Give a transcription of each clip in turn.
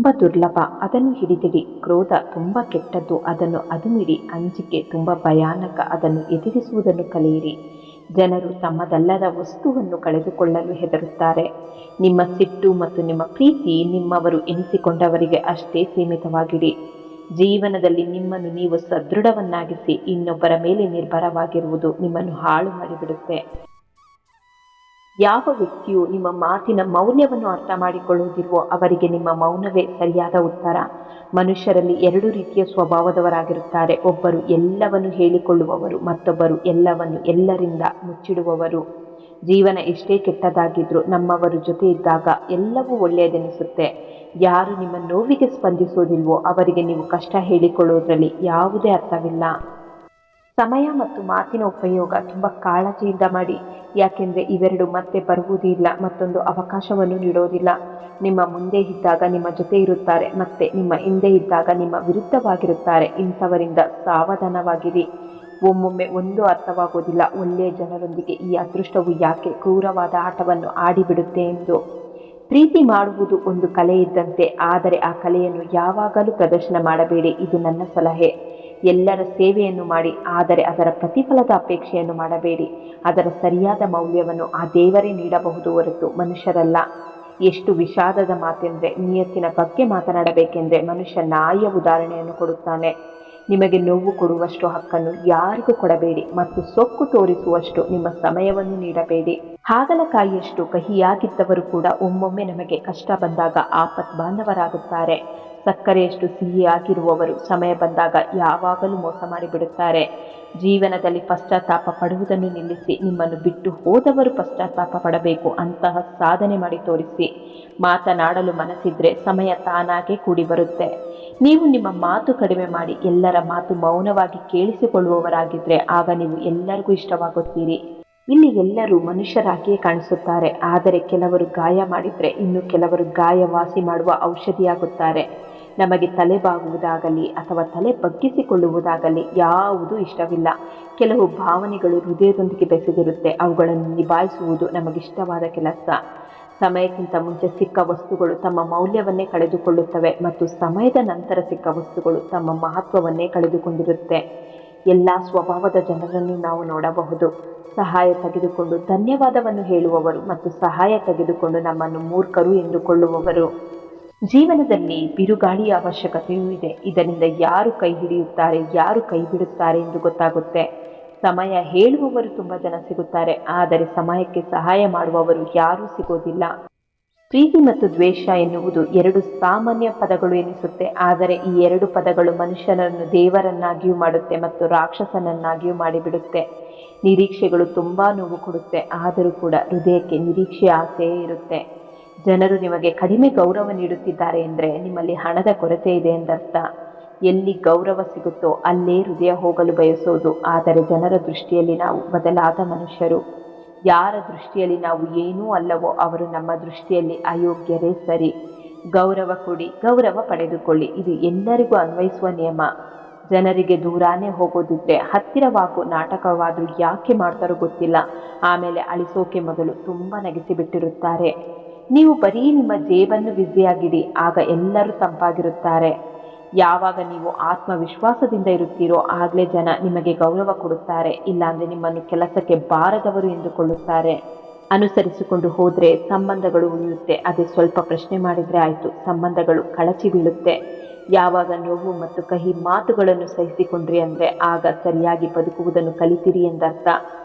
ತುಂಬ ದುರ್ಲಭ, ಅದನ್ನು ಹಿಡಿದಿಡಿ. ಕ್ರೋಧ ತುಂಬ ಕೆಟ್ಟದ್ದು, ಅದನ್ನು ಅದುಮಿಡಿ. ಅಂಜಿಕೆ ತುಂಬ ಭಯಾನಕ, ಅದನ್ನು ಎದುರಿಸುವುದನ್ನು ಕಲಿಯಿರಿ. ಜನರು ತಮ್ಮದಲ್ಲದ ವಸ್ತುವನ್ನು ಕಳೆದುಕೊಳ್ಳಲು ಹೆದರುತ್ತಾರೆ. ನಿಮ್ಮ ಸಿಟ್ಟು ಮತ್ತು ನಿಮ್ಮ ಪ್ರೀತಿ ನಿಮ್ಮವರು ಎನಿಸಿಕೊಂಡವರಿಗೆ ಅಷ್ಟೇ ಸೀಮಿತವಾಗಿಡಿ. ಜೀವನದಲ್ಲಿ ನಿಮ್ಮನ್ನು ನೀವು ಸದೃಢವನ್ನಾಗಿಸಿ. ಇನ್ನೊಬ್ಬರ ಮೇಲೆ ನಿರ್ಭರವಾಗಿರುವುದು ನಿಮ್ಮನ್ನು ಹಾಳು ಮಾಡಿಬಿಡುತ್ತೆ. ಯಾವ ವ್ಯಕ್ತಿಯು ನಿಮ್ಮ ಮಾತಿನ ಮೌಲ್ಯವನ್ನು ಅರ್ಥ ಮಾಡಿಕೊಳ್ಳುವುದಿಲ್ವೋ ಅವರಿಗೆ ನಿಮ್ಮ ಮೌನವೇ ಸರಿಯಾದ ಉತ್ತರ. ಮನುಷ್ಯರಲ್ಲಿ ಎರಡು ರೀತಿಯ ಸ್ವಭಾವದವರಾಗಿರುತ್ತಾರೆ. ಒಬ್ಬರು ಎಲ್ಲವನ್ನು ಹೇಳಿಕೊಳ್ಳುವವರು, ಮತ್ತೊಬ್ಬರು ಎಲ್ಲವನ್ನು ಎಲ್ಲರಿಂದ ಮುಚ್ಚಿಡುವವರು. ಜೀವನ ಎಷ್ಟೇ ಕೆಟ್ಟದಾಗಿದ್ರೂ ನಮ್ಮವರು ಜೊತೆ ಇದ್ದಾಗ ಎಲ್ಲವೂ ಒಳ್ಳೆಯದೆನಿಸುತ್ತೆ. ಯಾರು ನಿಮ್ಮ ನೋವಿಗೆ ಸ್ಪಂದಿಸೋದಿಲ್ವೋ ಅವರಿಗೆ ನೀವು ಕಷ್ಟ ಹೇಳಿಕೊಳ್ಳುವುದರಲ್ಲಿ ಯಾವುದೇ ಅರ್ಥವಿಲ್ಲ. ಸಮಯ ಮತ್ತು ಮಾತಿನ ಉಪಯೋಗ ತುಂಬ ಕಾಳಜಿಯಿಂದ ಮಾಡಿ. ಯಾಕೆಂದರೆ ಇವೆರಡು ಮತ್ತೆ ಬರುವುದಿಲ್ಲ, ಮತ್ತೊಂದು ಅವಕಾಶವನ್ನು ನೀಡೋದಿಲ್ಲ. ನಿಮ್ಮ ಮುಂದೆ ಇದ್ದಾಗ ನಿಮ್ಮ ಜೊತೆ ಇರುತ್ತಾರೆ, ಮತ್ತೆ ನಿಮ್ಮ ಹಿಂದೆ ಇದ್ದಾಗ ನಿಮ್ಮ ವಿರುದ್ಧವಾಗಿರುತ್ತಾರೆ. ಇಂಥವರಿಂದ ಸಾವಧಾನವಾಗಿರಿ. ಒಮ್ಮೊಮ್ಮೆ ಒಂದು ಅರ್ಥವಾಗೋದಿಲ್ಲ, ಒಳ್ಳೆಯ ಜನರೊಂದಿಗೆ ಈ ಅದೃಷ್ಟವು ಯಾಕೆ ಕ್ರೂರವಾದ ಆಟವನ್ನು ಆಡಿಬಿಡುತ್ತೆ ಎಂದು. ಪ್ರೀತಿ ಮಾಡುವುದು ಒಂದು ಕಲೆ ಇದ್ದಂತೆ, ಆದರೆ ಆ ಕಲೆಯನ್ನು ಯಾವಾಗಲೂ ಪ್ರದರ್ಶನ ಮಾಡಬೇಡಿ. ಇದು ನನ್ನ ಸಲಹೆ. ಎಲ್ಲರ ಸೇವೆಯನ್ನು ಮಾಡಿ, ಆದರೆ ಅದರ ಪ್ರತಿಫಲದ ಅಪೇಕ್ಷೆಯನ್ನು ಮಾಡಬೇಡಿ. ಅದರ ಸರಿಯಾದ ಮೌಲ್ಯವನ್ನು ಆ ದೇವರೇ ನೀಡಬಹುದು ಹೊರತು ಮನುಷ್ಯರಲ್ಲ. ಎಷ್ಟು ವಿಷಾದದ ಮಾತೆಂದರೆ, ನಿಯತ್ತಿನ ಬಗ್ಗೆ ಮಾತನಾಡಬೇಕೆಂದರೆ ಮನುಷ್ಯ ನಾಯಿಯ ಉದಾಹರಣೆಯನ್ನು ಕೊಡುತ್ತಾನೆ. ನಿಮಗೆ ನೋವು ಕೊಡುವಷ್ಟು ಹಕ್ಕನ್ನು ಯಾರಿಗೂ ಕೊಡಬೇಡಿ ಮತ್ತು ಸೊಕ್ಕು ತೋರಿಸುವಷ್ಟು ನಿಮ್ಮ ಸಮಯವನ್ನು ನೀಡಬೇಡಿ. ಹಾಗಲಕಾಯಿಯಷ್ಟು ಕಹಿಯಾಗಿದ್ದವರು ಕೂಡ ಒಮ್ಮೊಮ್ಮೆ ನಮಗೆ ಕಷ್ಟ ಬಂದಾಗ ಆಪತ್ ಬಾಂಧವರಾಗುತ್ತಾರೆ. ಸಕ್ಕರೆಯಷ್ಟು ಸಿಹಿಯಾಗಿರುವವರು ಸಮಯ ಬಂದಾಗ ಯಾವಾಗಲೂ ಮೋಸ ಮಾಡಿಬಿಡುತ್ತಾರೆ. ಜೀವನದಲ್ಲಿ ಪಶ್ಚಾತ್ತಾಪ ಪಡುವುದನ್ನು ನಿಲ್ಲಿಸಿ. ನಿಮ್ಮನ್ನು ಬಿಟ್ಟು ಹೋದವರು ಪಶ್ಚಾತ್ತಾಪ ಪಡಬೇಕು. ಅಂತಹ ಸಾಧನೆ ಮಾಡಿ ತೋರಿಸಿ. ಮಾತನಾಡಲು ಮನಸ್ಸಿದ್ರೆ ಸಮಯ ತಾನಾಗೇ ಕೂಡಿ ಬರುತ್ತೆ. ನೀವು ನಿಮ್ಮ ಮಾತು ಕಡಿಮೆ ಮಾಡಿ ಎಲ್ಲರ ಮಾತು ಮೌನವಾಗಿ ಕೇಳಿಸಿಕೊಳ್ಳುವವರಾಗಿದ್ದರೆ ಆಗ ನೀವು ಎಲ್ಲರಿಗೂ ಇಷ್ಟವಾಗುತ್ತೀರಿ. ಇಲ್ಲಿ ಎಲ್ಲರೂ ಮನುಷ್ಯರಾಗಿಯೇ ಕಾಣಿಸುತ್ತಾರೆ, ಆದರೆ ಕೆಲವರು ಗಾಯ ಮಾಡಿದರೆ ಇನ್ನು ಕೆಲವರು ಗಾಯ ವಾಸಿ ಮಾಡುವ ಔಷಧಿಯಾಗುತ್ತಾರೆ. ನಮಗೆ ತಲೆ ಬಾಗುವುದಾಗಲಿ ಅಥವಾ ತಲೆ ಬಗ್ಗಿಸಿಕೊಳ್ಳುವುದಾಗಲಿ ಯಾವುದೂ ಇಷ್ಟವಿಲ್ಲ. ಕೆಲವು ಭಾವನೆಗಳು ಹೃದಯದೊಂದಿಗೆ ಬೆಸೆದಿರುತ್ತೆ. ಅವುಗಳನ್ನು ನಿಭಾಯಿಸುವುದು ನಮಗಿಷ್ಟವಾದ ಕೆಲಸ. ಸಮಯಕ್ಕಿಂತ ಮುಂಚೆ ಸಿಕ್ಕ ವಸ್ತುಗಳು ತಮ್ಮ ಮೌಲ್ಯವನ್ನೇ ಕಳೆದುಕೊಳ್ಳುತ್ತವೆ ಮತ್ತು ಸಮಯದ ನಂತರ ಸಿಕ್ಕ ವಸ್ತುಗಳು ತಮ್ಮ ಮಹತ್ವವನ್ನೇ ಕಳೆದುಕೊಂಡಿರುತ್ತೆ. ಎಲ್ಲ ಸ್ವಭಾವದ ಜನರನ್ನು ನಾವು ನೋಡಬಹುದು. ಸಹಾಯ ತೆಗೆದುಕೊಂಡು ಧನ್ಯವಾದವನ್ನು ಹೇಳುವವರು ಮತ್ತು ಸಹಾಯ ತೆಗೆದುಕೊಂಡು ನಮ್ಮನ್ನು ಮೂರ್ಖರು ಎಂದುಕೊಳ್ಳುವವರು. ಜೀವನದಲ್ಲಿ ಬಿರುಗಾಳಿಯ ಅವಶ್ಯಕತೆಯೂ ಇದೆ. ಇದರಿಂದ ಯಾರು ಕೈ ಹಿಡಿಯುತ್ತಾರೆ, ಯಾರು ಕೈ ಬಿಡುತ್ತಾರೆ ಎಂದು ಗೊತ್ತಾಗುತ್ತೆ. ಸಮಯ ಹೇಳುವವರು ತುಂಬ ಜನ ಸಿಗುತ್ತಾರೆ, ಆದರೆ ಸಮಯಕ್ಕೆ ಸಹಾಯ ಮಾಡುವವರು ಯಾರೂ ಸಿಗೋದಿಲ್ಲ. ಪ್ರೀತಿ ಮತ್ತು ದ್ವೇಷ ಎನ್ನುವುದು ಎರಡು ಸಾಮಾನ್ಯ ಪದಗಳು ಎನಿಸುತ್ತೆ, ಆದರೆ ಈ ಎರಡು ಪದಗಳು ಮನುಷ್ಯನನ್ನು ದೇವರನ್ನಾಗಿಯೂ ಮಾಡುತ್ತೆ ಮತ್ತು ರಾಕ್ಷಸನನ್ನಾಗಿಯೂ ಮಾಡಿಬಿಡುತ್ತೆ. ನಿರೀಕ್ಷೆಗಳು ತುಂಬ ನೋವು ಕೊಡುತ್ತೆ, ಆದರೂ ಕೂಡ ಹೃದಯಕ್ಕೆ ನಿರೀಕ್ಷೆ ಆಸೆಯೇ ಇರುತ್ತೆ. ಜನರು ನಿಮಗೆ ಕಡಿಮೆ ಗೌರವ ನೀಡುತ್ತಿದ್ದಾರೆ ಎಂದರೆ ನಿಮ್ಮಲ್ಲಿ ಹಣದ ಕೊರತೆ ಇದೆ ಎಂದರ್ಥ. ಎಲ್ಲಿ ಗೌರವ ಸಿಗುತ್ತೋ ಅಲ್ಲೇ ಹೃದಯ ಹೋಗಲು ಬಯಸೋದು. ಆದರೆ ಜನರ ದೃಷ್ಟಿಯಲ್ಲಿ ನಾವು ಬದಲಾದ ಮನುಷ್ಯರು. ಯಾರ ದೃಷ್ಟಿಯಲ್ಲಿ ನಾವು ಏನೂ ಅಲ್ಲವೋ ಅವರು ನಮ್ಮ ದೃಷ್ಟಿಯಲ್ಲಿ ಅಯೋಗ್ಯರೇ ಸರಿ. ಗೌರವ ಕೊಡಿ, ಗೌರವ ಪಡೆದುಕೊಳ್ಳಿ. ಇದು ಎಲ್ಲರಿಗೂ ಅನ್ವಯಿಸುವ ನಿಯಮ. ಜನರಿಗೆ ದೂರಾನೇ ಹೋಗೋದಿದ್ರೆ ಹತ್ತಿರವಾಗೋ ನಾಟಕವಾದರೂ ಯಾಕೆ ಮಾಡ್ತಾರೋ ಗೊತ್ತಿಲ್ಲ. ಆಮೇಲೆ ಅಳಿಸೋಕೆ ಮೊದಲು ತುಂಬ ನಗಿಸಿಬಿಟ್ಟಿರುತ್ತಾರೆ. ನೀವು ಬರೀ ನಿಮ್ಮ ಜೇಬನ್ನು ಬ್ಯುಸಿಯಾಗಿಡಿ, ಆಗ ಎಲ್ಲರೂ ತಂಪಾಗಿರುತ್ತಾರೆ. ಯಾವಾಗ ನೀವು ಆತ್ಮವಿಶ್ವಾಸದಿಂದ ಇರುತ್ತೀರೋ ಆಗಲೇ ಜನ ನಿಮಗೆ ಗೌರವ ಕೊಡುತ್ತಾರೆ. ಇಲ್ಲಾಂದರೆ ನಿಮ್ಮನ್ನು ಕೆಲಸಕ್ಕೆ ಬಾರದವರು ಎಂದುಕೊಳ್ಳುತ್ತಾರೆ. ಅನುಸರಿಸಿಕೊಂಡು ಹೋದರೆ ಸಂಬಂಧಗಳು ಉಳಿಯುತ್ತೆ. ಅದೇ ಸ್ವಲ್ಪ ಪ್ರಶ್ನೆ ಮಾಡಿದರೆ ಆಯಿತು, ಸಂಬಂಧಗಳು ಕಳಚಿ ಬೀಳುತ್ತೆ. ಯಾವಾಗ ನೋವು ಮತ್ತು ಕಹಿ ಮಾತುಗಳನ್ನು ಸಹಿಸಿಕೊಂಡ್ರಿ ಅಂದರೆ ಆಗ ಸರಿಯಾಗಿ ಬದುಕುವುದನ್ನು ಕಲಿತಿರಿ ಎಂದರ್ಥ.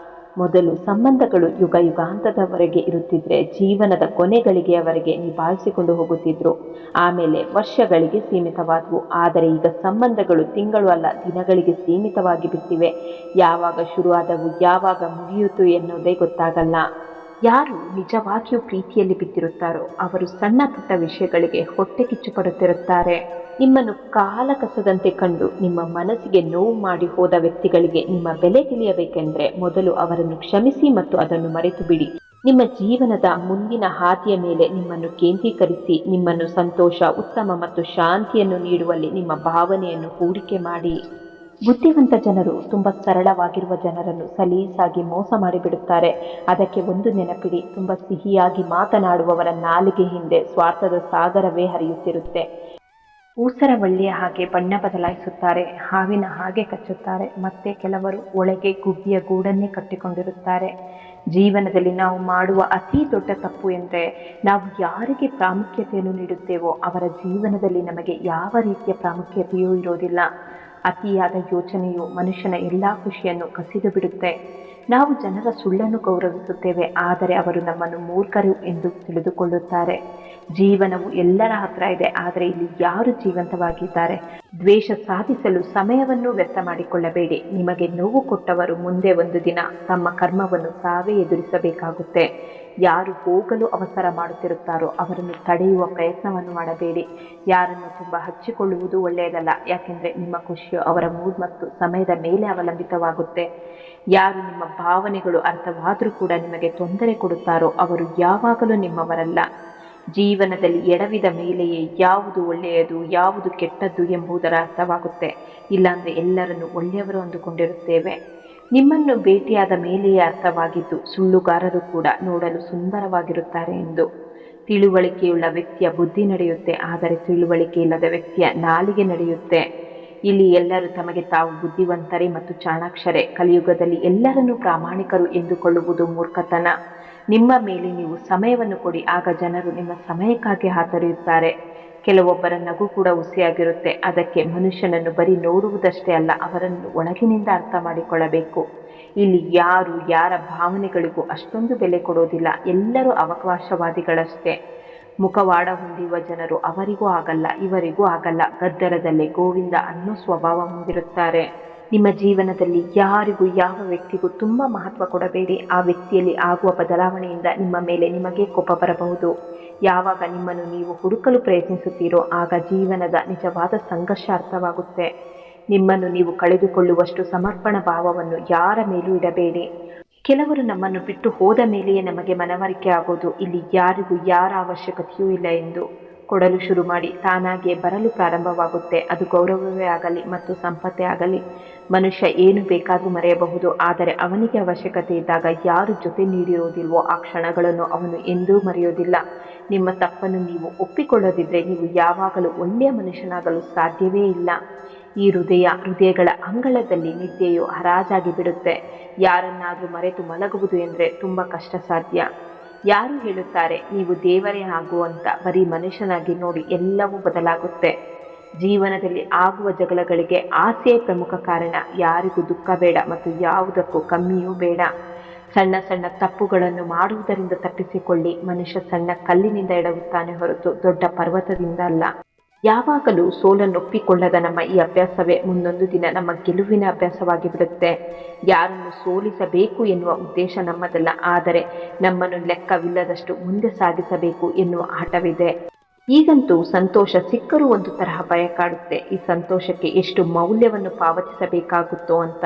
ಮೊದಲು ಸಂಬಂಧಗಳು ಯುಗ ಯುಗಾಂತದವರೆಗೆ ಇರುತ್ತಿದ್ರೆ ಜೀವನದ ಕೊನೆಗಳಿಗೆಯವರೆಗೆ ನಿಭಾಯಿಸಿಕೊಂಡು ಹೋಗುತ್ತಿದ್ರು. ಆಮೇಲೆ ವರ್ಷಗಳಿಗೆ ಸೀಮಿತವಾದವು. ಆದರೆ ಈಗ ಸಂಬಂಧಗಳು ತಿಂಗಳು ಅಲ್ಲ ದಿನಗಳಿಗೆ ಸೀಮಿತವಾಗಿ ಬಿಟ್ಟಿವೆ. ಯಾವಾಗ ಶುರುವಾದವು ಯಾವಾಗ ಮುಗಿಯಿತು ಎನ್ನುವುದೇ ಗೊತ್ತಾಗಲ್ಲ. ಯಾರು ನಿಜವಾಗಿಯೂ ಪ್ರೀತಿಯಲ್ಲಿ ಬಿದ್ದಿರುತ್ತಾರೋ ಅವರು ಸಣ್ಣ ಪುಟ್ಟ ವಿಷಯಗಳಿಗೆ ಹೊಟ್ಟೆ ಕಿಚ್ಚು ಪಡುತ್ತಿರುತ್ತಾರೆ. ನಿಮ್ಮನ್ನು ಕಾಲ ಕಸದಂತೆ ಕಂಡು ನಿಮ್ಮ ಮನಸ್ಸಿಗೆ ನೋವು ಮಾಡಿ ಹೋದ ವ್ಯಕ್ತಿಗಳಿಗೆ ನಿಮ್ಮ ಬೆಲೆ ತಿಳಿಯಬೇಕೆಂದರೆ ಮೊದಲು ಅವರನ್ನು ಕ್ಷಮಿಸಿ ಮತ್ತು ಅದನ್ನು ಮರೆತು ಬಿಡಿ. ನಿಮ್ಮ ಜೀವನದ ಮುಂದಿನ ಹಾದಿಯ ಮೇಲೆ ನಿಮ್ಮನ್ನು ಕೇಂದ್ರೀಕರಿಸಿ. ನಿಮ್ಮನ್ನು ಸಂತೋಷ, ಉತ್ತಮ ಮತ್ತು ಶಾಂತಿಯನ್ನು ನೀಡುವಲ್ಲಿ ನಿಮ್ಮ ಭಾವನೆಯನ್ನು ಹೂಡಿಕೆ ಮಾಡಿ. ಬುದ್ಧಿವಂತ ಜನರು ತುಂಬ ಸರಳವಾಗಿರುವ ಜನರನ್ನು ಸಲೀಸಾಗಿ ಮೋಸ ಮಾಡಿಬಿಡುತ್ತಾರೆ. ಅದಕ್ಕೆ ಒಂದು ನೆನಪಿಡಿ, ತುಂಬ ಸಿಹಿಯಾಗಿ ಮಾತನಾಡುವವರ ನಾಲಿಗೆ ಹಿಂದೆ ಸ್ವಾರ್ಥದ ಸಾಗರವೇ ಹರಿಯುತ್ತಿರುತ್ತೆ. ಊಸರವಳ್ಳಿಯ ಹಾಗೆ ಬಣ್ಣ ಬದಲಾಯಿಸುತ್ತಾರೆ, ಹಾವಿನ ಹಾಗೆ ಕಚ್ಚುತ್ತಾರೆ. ಮತ್ತೆ ಕೆಲವರು ಒಳಗೆ ಗುಬ್ಬಿಯ ಗೂಡನ್ನೇ ಕಟ್ಟಿಕೊಂಡಿರುತ್ತಾರೆ. ಜೀವನದಲ್ಲಿ ನಾವು ಮಾಡುವ ಅತಿ ದೊಡ್ಡ ತಪ್ಪು ಎಂದರೆ ನಾವು ಯಾರಿಗೆ ಪ್ರಾಮುಖ್ಯತೆಯನ್ನು ನೀಡುತ್ತೇವೋ ಅವರ ಜೀವನದಲ್ಲಿ ನಮಗೆ ಯಾವ ರೀತಿಯ ಪ್ರಾಮುಖ್ಯತೆಯೂ ಇರೋದಿಲ್ಲ. ಅತಿಯಾದ ಯೋಚನೆಯು ಮನುಷ್ಯನ ಎಲ್ಲ ಖುಷಿಯನ್ನು ಕಸಿದು ಬಿಡುತ್ತೆ. ನಾವು ಜನರ ಸುಳ್ಳನ್ನು ಗೌರವಿಸುತ್ತೇವೆ, ಆದರೆ ಅವರು ನಮ್ಮನ್ನು ಮೂರ್ಖರು ಎಂದು ತಿಳಿದುಕೊಳ್ಳುತ್ತಾರೆ. ಜೀವನವು ಎಲ್ಲರ ಹತ್ರ ಇದೆ, ಆದರೆ ಇಲ್ಲಿ ಯಾರು ಜೀವಂತವಾಗಿದ್ದಾರೆ? ದ್ವೇಷ ಸಾಧಿಸಲು ಸಮಯವನ್ನು ವ್ಯರ್ಥ ಮಾಡಿಕೊಳ್ಳಬೇಡಿ. ನಿಮಗೆ ನೋವು ಕೊಟ್ಟವರು ಮುಂದೆ ಒಂದು ದಿನ ತಮ್ಮ ಕರ್ಮವನ್ನು ತಾವೇ ಎದುರಿಸಬೇಕಾಗುತ್ತೆ. ಯಾರು ಹೋಗಲು ಅವಸರ ಮಾಡುತ್ತಿರುತ್ತಾರೋ ಅವರನ್ನು ತಡೆಯುವ ಪ್ರಯತ್ನವನ್ನು ಮಾಡಬೇಡಿ. ಯಾರನ್ನು ತುಂಬ ಹಚ್ಚಿಕೊಳ್ಳುವುದು ಒಳ್ಳೆಯದಲ್ಲ, ಯಾಕೆಂದರೆ ನಿಮ್ಮ ಖುಷಿಯು ಅವರ ಮೂಡ್ ಮತ್ತು ಸಮಯದ ಮೇಲೆ ಅವಲಂಬಿತವಾಗುತ್ತೆ. ಯಾರು ನಿಮ್ಮ ಭಾವನೆಗಳು ಅರ್ಥವಾದರೂ ಕೂಡ ನಿಮಗೆ ತೊಂದರೆ ಕೊಡುತ್ತಾರೋ ಅವರು ಯಾವಾಗಲೂ ನಿಮ್ಮವರಲ್ಲ. ಜೀವನದಲ್ಲಿ ಎಡವಿದ ಮೇಲೆಯೇ ಯಾವುದು ಒಳ್ಳೆಯದು ಯಾವುದು ಕೆಟ್ಟದ್ದು ಎಂಬುದರ ಅರ್ಥವಾಗುತ್ತೆ. ಇಲ್ಲಾಂದರೆ ಎಲ್ಲರನ್ನು ಒಳ್ಳೆಯವರು ಅಂದುಕೊಂಡಿರುತ್ತೇವೆ. ನಿಮ್ಮನ್ನು ಭೇಟಿಯಾದ ಮೇಲೆಯೇ ಅರ್ಥವಾಗಿದ್ದು ಸುಳ್ಳುಗಾರರು ಕೂಡ ನೋಡಲು ಸುಂದರವಾಗಿರುತ್ತಾರೆ ಎಂದು. ತಿಳುವಳಿಕೆಯುಳ್ಳ ವ್ಯಕ್ತಿಯ ಬುದ್ಧಿ ನಡೆಯುತ್ತೆ, ಆದರೆ ತಿಳುವಳಿಕೆ ಇಲ್ಲದ ವ್ಯಕ್ತಿಯ ನಾಲಿಗೆ ನಡೆಯುತ್ತೆ. ಇಲ್ಲಿ ಎಲ್ಲರೂ ತಮಗೆ ತಾವು ಬುದ್ಧಿವಂತರೇ ಮತ್ತು ಚಾಣಾಕ್ಷರೇ. ಕಲಿಯುಗದಲ್ಲಿ ಎಲ್ಲರನ್ನೂ ಪ್ರಾಮಾಣಿಕರು ಎಂದುಕೊಳ್ಳುವುದು ಮೂರ್ಖತನ. ನಿಮ್ಮ ಮೇಲೆ ನೀವು ಸಮಯವನ್ನು ಕೊಡಿ, ಆಗ ಜನರು ನಿಮ್ಮ ಸಮಯಕ್ಕಾಗಿ ಹಾತೊರೆಯುತ್ತಾರೆ. ಕೆಲವೊಬ್ಬರ ನಗು ಕೂಡ ಹುಸಿಯಾಗಿರುತ್ತೆ. ಅದಕ್ಕೆ ಮನುಷ್ಯನನ್ನು ಬರೀ ನೋಡುವುದಷ್ಟೇ ಅಲ್ಲ, ಅವರನ್ನು ಒಳಗಿನಿಂದ ಅರ್ಥ ಮಾಡಿಕೊಳ್ಳಬೇಕು. ಇಲ್ಲಿ ಯಾರು ಯಾರ ಭಾವನೆಗಳಿಗೂ ಅಷ್ಟೊಂದು ಬೆಲೆ ಕೊಡೋದಿಲ್ಲ. ಎಲ್ಲರೂ ಅವಕಾಶವಾದಿಗಳಷ್ಟೇ. ಮುಖವಾಡ ಹೊಂದಿರುವ ಜನರು ಅವರಿಗೂ ಆಗಲ್ಲ ಇವರಿಗೂ ಆಗಲ್ಲ, ಗದ್ದಲದಲ್ಲೇ ಗೋವಿಂದ ಅನ್ನೋ ಸ್ವಭಾವ ಹೊಂದಿರುತ್ತಾರೆ. ನಿಮ್ಮ ಜೀವನದಲ್ಲಿ ಯಾರಿಗೂ ಯಾವ ವ್ಯಕ್ತಿಗೂ ತುಂಬ ಮಹತ್ವ ಕೊಡಬೇಡಿ. ಆ ವ್ಯಕ್ತಿಯಲ್ಲಿ ಆಗುವ ಬದಲಾವಣೆಯಿಂದ ನಿಮ್ಮ ಮೇಲೆ ನಿಮಗೆ ಕೋಪ ಬರಬಹುದು. ಯಾವಾಗ ನಿಮ್ಮನ್ನು ನೀವು ಹುಡುಕಲು ಪ್ರಯತ್ನಿಸುತ್ತೀರೋ ಆಗ ಜೀವನದ ನಿಜವಾದ ಸಂಘರ್ಷ ಅರ್ಥವಾಗುತ್ತೆ. ನಿಮ್ಮನ್ನು ನೀವು ಕಳೆದುಕೊಳ್ಳುವಷ್ಟು ಸಮರ್ಪಣಾ ಭಾವವನ್ನು ಯಾರ ಮೇಲೂ ಇಡಬೇಡಿ. ಕೆಲವರು ನಮ್ಮನ್ನು ಬಿಟ್ಟು ಹೋದ ಮೇಲೆಯೇ ನಮಗೆ ಮನವರಿಕೆ ಆಗೋದು ಇಲ್ಲಿ ಯಾರಿಗೂ ಯಾರ ಅವಶ್ಯಕತೆಯೂ ಇಲ್ಲ ಎಂದು. ಕೊಡಲು ಶುರು ಮಾಡಿ ತಾನಾಗಿಯೇ ಬರಲು ಪ್ರಾರಂಭವಾಗುತ್ತೆ. ಅದು ಗೌರವವೇ ಆಗಲಿ ಮತ್ತು ಸಂಪತ್ತೇ ಆಗಲಿ. ಮನುಷ್ಯ ಏನು ಬೇಕಾದರೂ ಮರೆಯಬಹುದು, ಆದರೆ ಅವನಿಗೆ ಅವಶ್ಯಕತೆ ಇದ್ದಾಗ ಯಾರು ಜೊತೆ ನೀಡಿರೋದಿಲ್ವೋ ಆ ಕ್ಷಣಗಳನ್ನು ಅವನು ಎಂದೂ ಮರೆಯೋದಿಲ್ಲ. ನಿಮ್ಮ ತಪ್ಪನ್ನು ನೀವು ಒಪ್ಪಿಕೊಳ್ಳದಿದ್ದರೆ ನೀವು ಯಾವಾಗಲೂ ಒಳ್ಳೆಯ ಮನುಷ್ಯನಾಗಲು ಸಾಧ್ಯವೇ ಇಲ್ಲ. ಈ ಹೃದಯಗಳ ಅಂಗಳದಲ್ಲಿ ನಿದ್ದೆಯು ಹರಾಜಾಗಿ ಬಿಡುತ್ತೆ. ಯಾರನ್ನಾದರೂ ಮರೆತು ಮಲಗುವುದು ಎಂದರೆ ತುಂಬ ಕಷ್ಟ ಸಾಧ್ಯ. ಯಾರು ಹೇಳುತ್ತಾರೆ ನೀವು ದೇವರೇ ಆಗು ಅಂತ? ಬರೀ ಮನುಷ್ಯನಾಗಿ ನೋಡಿ, ಎಲ್ಲವೂ ಬದಲಾಗುತ್ತೆ. ಜೀವನದಲ್ಲಿ ಆಗುವ ಜಗಳಗಳಿಗೆ ಆಸೆಯೇ ಪ್ರಮುಖ ಕಾರಣ. ಯಾರಿಗೂ ದುಃಖ ಬೇಡ ಮತ್ತು ಯಾವುದಕ್ಕೂ ಕಮ್ಮಿಯೂ ಬೇಡ. ಸಣ್ಣ ಸಣ್ಣ ತಪ್ಪುಗಳನ್ನು ಮಾಡುವುದರಿಂದ ತಪ್ಪಿಸಿಕೊಳ್ಳಿ. ಮನುಷ್ಯ ಸಣ್ಣ ಕಲ್ಲಿನಿಂದ ಎಡವುತ್ತಾನೆ ಹೊರತು ದೊಡ್ಡ ಪರ್ವತದಿಂದ ಅಲ್ಲ. ಯಾವಾಗಲೂ ಸೋಲನ್ನೊಪ್ಪಿಕೊಳ್ಳದ ನಮ್ಮ ಈ ಅಭ್ಯಾಸವೇ ಮುಂದೊಂದು ದಿನ ನಮ್ಮ ಗೆಲುವಿನ ಅಭ್ಯಾಸವಾಗಿ ಬಿಡುತ್ತೆ. ಯಾರನ್ನು ಸೋಲಿಸಬೇಕು ಎನ್ನುವ ಉದ್ದೇಶ ನಮ್ಮದಲ್ಲ, ಆದರೆ ನಮ್ಮನ್ನು ಲೆಕ್ಕವಿಲ್ಲದಷ್ಟು ಮುಂದೆ ಸಾಗಿಸಬೇಕು ಎನ್ನುವ ಹಠವಿದೆ. ಈಗಂತೂ ಸಂತೋಷ ಸಿಕ್ಕರೂ ಒಂದು ತರಹ ಭಯ ಕಾಡುತ್ತೆ. ಈ ಸಂತೋಷಕ್ಕೆ ಎಷ್ಟು ಮೌಲ್ಯವನ್ನು ಪಾವತಿಸಬೇಕಾಗುತ್ತೋ ಅಂತ.